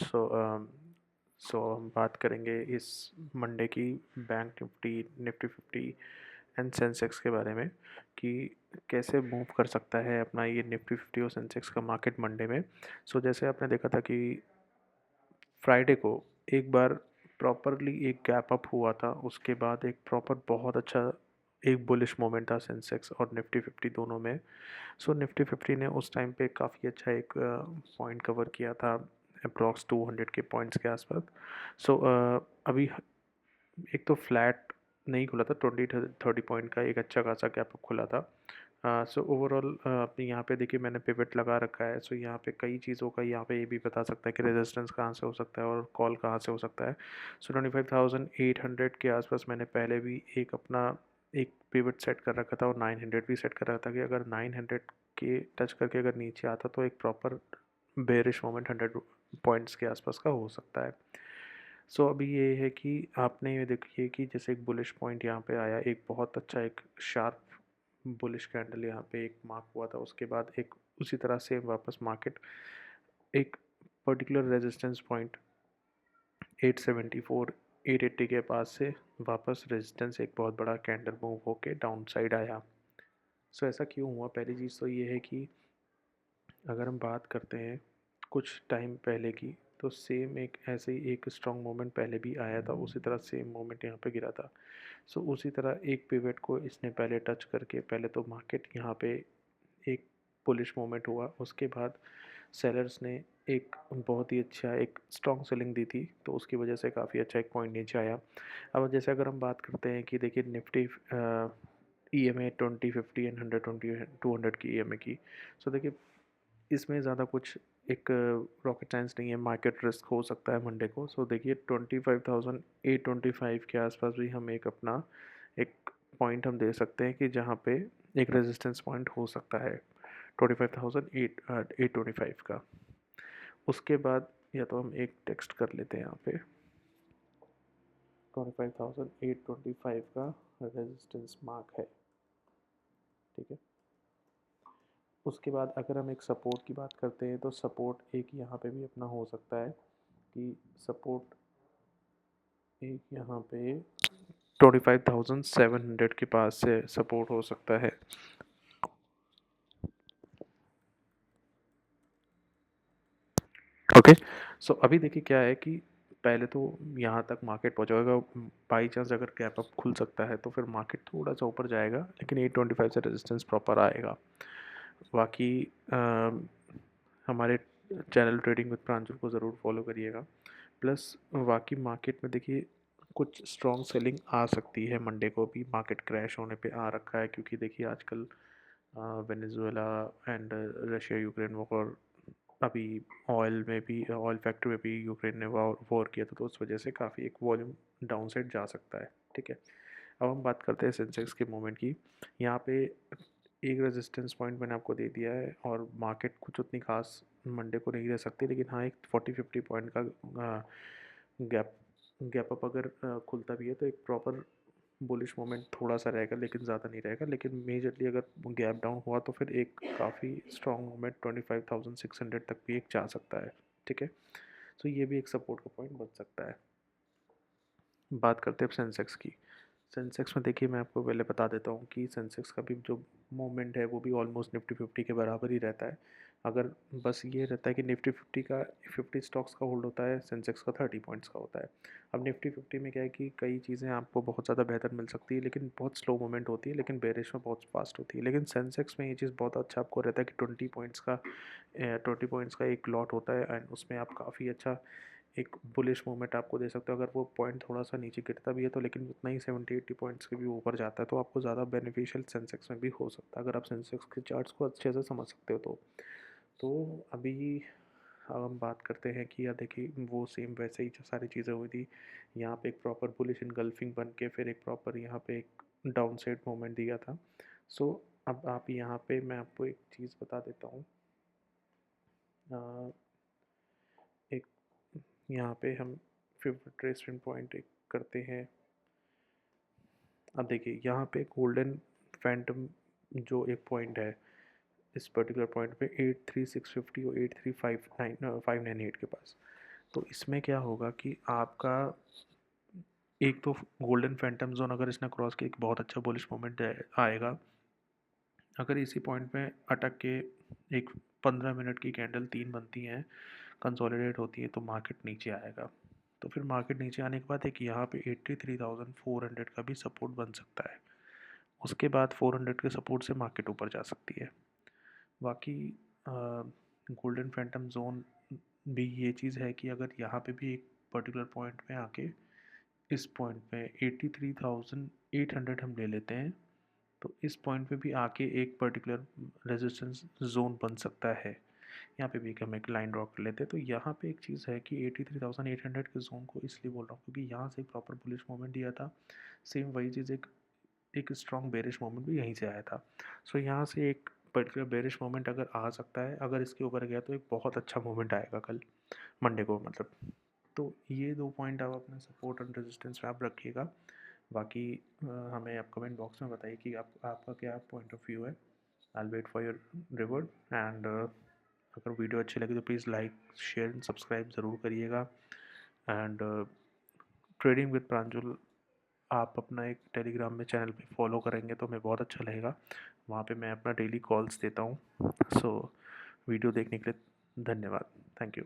सो हम बात करेंगे इस मंडे की bank Nifty Nifty 50 and Sensex के बारे में कि कैसे मूव कर सकता है अपना ये निफ्टी 50 और सेंसेक्स का मार्केट मंडे में। जैसे आपने देखा था कि फ्राइडे को एक बार प्रॉपरली एक गैप अप हुआ था, उसके बाद एक प्रॉपर बहुत अच्छा एक बुलिश मोमेंट था सेंसेक्स और निफ्टी 50 दोनों में। निफ्टी 50 ने उस टाइम पे काफ़ी अच्छा एक पॉइंट कवर किया था, अप्रॉक्स 200 के पॉइंट्स के आसपास। अभी एक तो फ्लैट नहीं खुला था, 20-30 पॉइंट का एक अच्छा खासा गैप अप खुला था। ओवरऑल अपने यहाँ पे देखिए मैंने पिवट लगा रखा है। यहाँ पे कई चीज़ों का यहाँ पे ये भी बता सकता है कि रेजिस्टेंस कहाँ से हो सकता है और कॉल कहाँ से हो सकता है। 25,800 के आसपास मैंने पहले भी एक अपना एक पिवट सेट कर रखा था और 900 भी सेट कर रखा था कि अगर 900 के टच करके अगर नीचे आता तो एक प्रॉपर बेरिश मोमेंट 100 पॉइंट्स के आसपास का हो सकता है। अभी ये है कि आपने ये देखिए कि जैसे एक बुलिश पॉइंट यहाँ पे आया, एक बहुत अच्छा एक शार्प बुलिश कैंडल यहाँ पे एक मार्क हुआ था, उसके बाद एक उसी तरह से वापस मार्केट एक पर्टिकुलर रेजिस्टेंस पॉइंट 874 880 के पास से वापस रेजिस्टेंस एक बहुत बड़ा कैंडल मूव होके डाउन साइड आया। ऐसा क्यों हुआ? पहली चीज़ तो ये है कि अगर हम बात करते हैं कुछ टाइम पहले की, तो सेम एक ऐसे ही एक स्ट्रॉन्ग मोमेंट पहले भी आया था, उसी तरह सेम मोमेंट यहाँ पे गिरा था। उसी तरह एक पिवट को इसने पहले टच करके पहले तो मार्केट यहाँ पे एक बुलिश मोमेंट हुआ, उसके बाद सेलर्स ने एक बहुत ही अच्छा एक स्ट्रॉन्ग सेलिंग दी थी, तो उसकी वजह से काफ़ी अच्छा एक पॉइंट नीचे आया। अब जैसे अगर हम बात करते हैं कि देखिए निफ्टी EMA 20 50 एंड 120 200 की EMA की। देखिए इसमें ज़्यादा कुछ एक रॉकेट साइंस नहीं है, मार्केट रिस्क हो सकता है मंडे को। देखिए 25,825 के आसपास भी हम एक अपना एक पॉइंट हम दे सकते हैं कि जहाँ पे एक रेजिस्टेंस पॉइंट हो सकता है 25,825 का। उसके बाद या तो हम एक टेक्स्ट कर लेते हैं यहाँ पे 25,825 का रेजिस्टेंस मार्क है, ठीक है। उसके बाद अगर हम एक सपोर्ट की बात करते हैं तो सपोर्ट एक यहाँ पे भी अपना हो सकता है कि सपोर्ट एक यहाँ पे 25,700 के पास से सपोर्ट हो सकता है। ओके। अभी देखिए क्या है कि पहले तो यहाँ तक मार्केट पहुँचेगा, बाई चांस अगर गैप अप खुल सकता है तो फिर मार्केट थोड़ा सा ऊपर जाएगा, लेकिन 825 से रेजिस्टेंस प्रॉपर आएगा। बाकी हमारे चैनल ट्रेडिंग विद प्रांजल को ज़रूर फॉलो करिएगा। प्लस बाकी मार्केट में देखिए कुछ स्ट्रॉन्ग सेलिंग आ सकती है मंडे को भी, मार्केट क्रैश होने पे आ रखा है, क्योंकि देखिए आजकल Venezuela and Russia Ukraine war, अभी ऑयल में भी ऑयल फैक्ट्री में भी यूक्रेन ने वॉर किया था, तो उस वजह से काफ़ी एक वॉल्यूम डाउन साइड जा सकता है, ठीक है। अब हम बात करते हैं सेंसेक्स के मूवमेंट की। यहाँ पे एक रेजिस्टेंस पॉइंट मैंने आपको दे दिया है और मार्केट कुछ उतनी खास मंडे को नहीं रह सकती, लेकिन हाँ एक 40-50 पॉइंट का गैप गैप अप अगर खुलता भी है तो एक प्रॉपर बुलिश मोमेंट थोड़ा सा रहेगा, लेकिन ज़्यादा नहीं रहेगा। लेकिन मेजरली अगर गैप डाउन हुआ तो फिर एक काफ़ी स्ट्रॉन्ग मोमेंट 25,600 तक भी एक जा सकता है, ठीक है। ये भी एक सपोर्ट का पॉइंट बन सकता है। बात करते हैं अब सेंसेक्स की। सेंसेक्स में देखिए मैं आपको पहले बता देता हूँ कि सेंसेक्स का भी जो मूवमेंट है वो भी ऑलमोस्ट निफ्टी 50 के बराबर ही रहता है। अगर बस ये रहता है कि निफ्टी 50 का 50 स्टॉक्स का होल्ड होता है, सेंसेक्स का 30 पॉइंट्स का होता है। अब निफ्टी 50 में क्या है कि कई चीज़ें आपको बहुत ज़्यादा बेहतर मिल सकती है, लेकिन बहुत स्लो मूवमेंट होती है, लेकिन बेरिश में बहुत फास्ट होती है। लेकिन सेंसेक्स में ये चीज़ बहुत अच्छा आपको रहता है कि 20 पॉइंट्स का एक लॉट होता है एंड उसमें आप काफ़ी अच्छा एक बुलिश मूवमेंट आपको दे सकते हो। अगर वो पॉइंट थोड़ा सा नीचे गिरता भी है तो लेकिन उतना ही 70-80 पॉइंट्स के भी ऊपर जाता है, तो आपको ज़्यादा बेनिफिशियल सेंसेक्स में भी हो सकता है, अगर आप सेंसेक्स के चार्ट्स को अच्छे से समझ सकते हो तो। अभी अब हम बात करते हैं कि यार देखिए वो सेम वैसे ही जो सारी चीज़ें हुई थी, यहाँ पे एक प्रॉपर बुलिश इनगल्फिंग बन के फिर एक प्रॉपर यहाँ पे एक डाउन साइड मूवमेंट दिया था। अब आप यहाँ पे मैं आपको एक चीज़ बता देता हूँ। एक यहाँ पे हम फिफ्थ ट्रेसमेंट पॉइंट एक करते हैं। अब देखिए यहाँ पे गोल्डन फैंटम जो एक पॉइंट है, इस पर्टिकुलर पॉइंट पे 83,650 और 83,598 के पास। तो इसमें क्या होगा कि आपका एक तो गोल्डन फैंटम जोन अगर इसने क्रॉस किया, एक बहुत अच्छा बुलिश मोमेंट आएगा। अगर इसी पॉइंट में अटक के एक 15 मिनट की कैंडल 3 बनती हैं, कंसोलिडेट होती है, तो मार्केट नीचे आएगा। तो फिर मार्केट नीचे आने के बाद एक यहाँ पे 83,400 का भी सपोर्ट बन सकता है। उसके बाद 400 के सपोर्ट से मार्केट ऊपर जा सकती है। बाकी गोल्डन फैंटम जोन भी ये चीज़ है कि अगर यहाँ पे भी एक पर्टिकुलर पॉइंट में आके इस पॉइंट पे 83,800 हम ले लेते हैं, तो इस पॉइंट पे भी आके एक पर्टिकुलर रेजिस्टेंस जोन बन सकता है। यहाँ पे भी हम एक लाइन ड्रॉ कर लेते हैं। तो यहाँ पे एक चीज़ है कि 83,800 के जोन को इसलिए बोल रहा हूँ क्योंकि यहाँ से एक प्रॉपर बुलिश मोमेंट दिया था। सेम वही चीज़ एक स्ट्रॉन्ग बेरिश मोमेंट भी यहीं से आया था। सो यहाँ से एक पर्टिकुलर बेरिश मोमेंट अगर आ सकता है, अगर इसके ऊपर गया तो एक बहुत अच्छा मोमेंट आएगा कल मंडे को, मतलब। तो ये 2 पॉइंट आप अपने सपोर्ट एंड रेजिस्टेंस पे आप रखिएगा। बाकी हमें आप कमेंट बॉक्स में बताइए कि आपका क्या पॉइंट ऑफ व्यू है। I will wait for your reward. And अगर वीडियो अच्छी लगी तो please like, share and subscribe ज़रूर करिएगा। एंड ट्रेडिंग विद प्रांजल आप अपना एक टेलीग्राम में चैनल पे फॉलो करेंगे तो हमें बहुत अच्छा लगेगा। वहाँ पे मैं अपना डेली कॉल्स देता हूँ। सो वीडियो देखने के लिए धन्यवाद। Thank you.